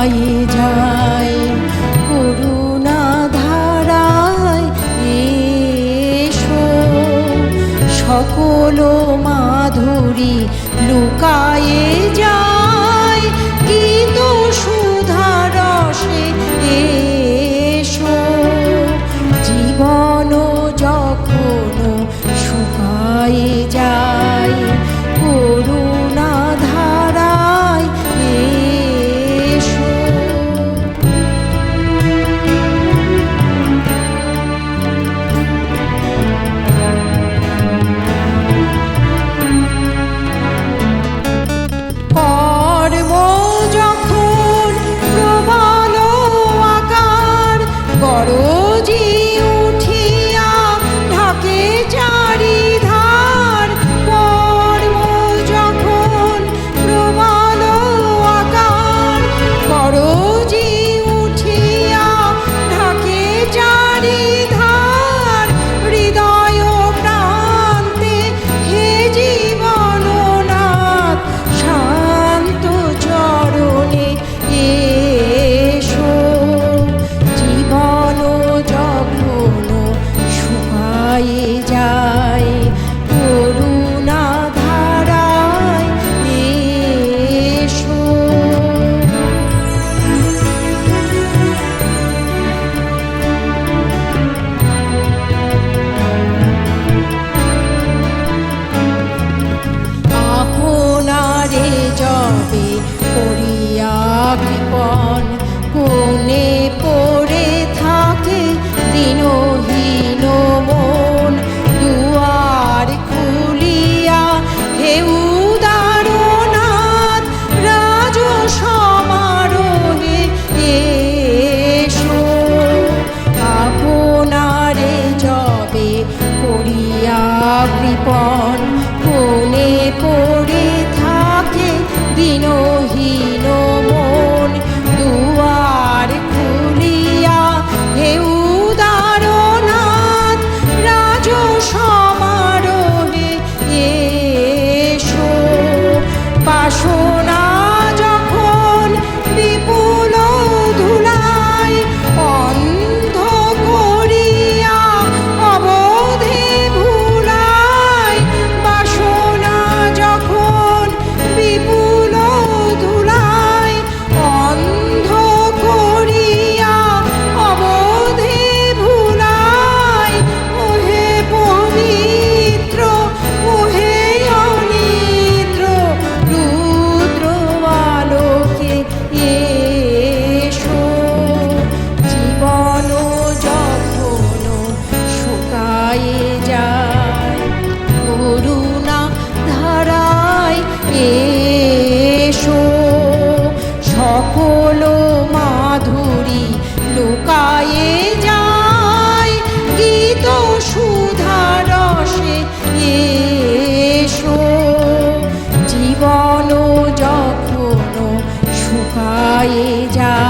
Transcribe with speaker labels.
Speaker 1: শুকায়ে যায় করুণা ধারায় এসো, সকল মাধুরী লুকায়ে যায় গীত সুধা রসে এসো। জীবন যখন শুকায়ে যায় করুণা ধারায় এসো। কর্ম যখন প্রবল আকার গরজি উঠিয়া ঢাকে চারিধার, কর্ম যখন প্রবল আকার গরজি উঠিয়া ঢাকে চারিধার, হৃদয় প্রান্তে হে জীবননাথ শান্ত চরণে এসো। জীবন যখন শুকায়ে যায় করুণা ধারায় এসো। আপনারে যবে করিয়া কৃপণ কোণে পড়ে থাকে দিনহীন মন, দুয়ার খুলিয়া হে উদারনাথ রাজ সমারোহে এসো। আপনারে যবে করিয়া কৃপণ কোণে পড়ে থাকে দিনহীন মন, দুয়ার খুলিয়া হে উদারনাথ রাজ সমারোহে এসো। বাসনা যখন বিপুল ধুলায় অন্ধ করিয়া অবধে ভুলায়, বাসনা যখন বিপুল ধুলায় অন্ধ করিয়া অবধে ভুলায়, ওহে পবিত্র ওহে অনিদ্র রুদ্র আলোকে এসো। জীবন যখন শুকায়ে যায় করুণা ধারায় এসো, সকল মাধুরী লুকায়ে যায় গীত সুধা রসে এসো। জীবন যখন শুকায়ে যায়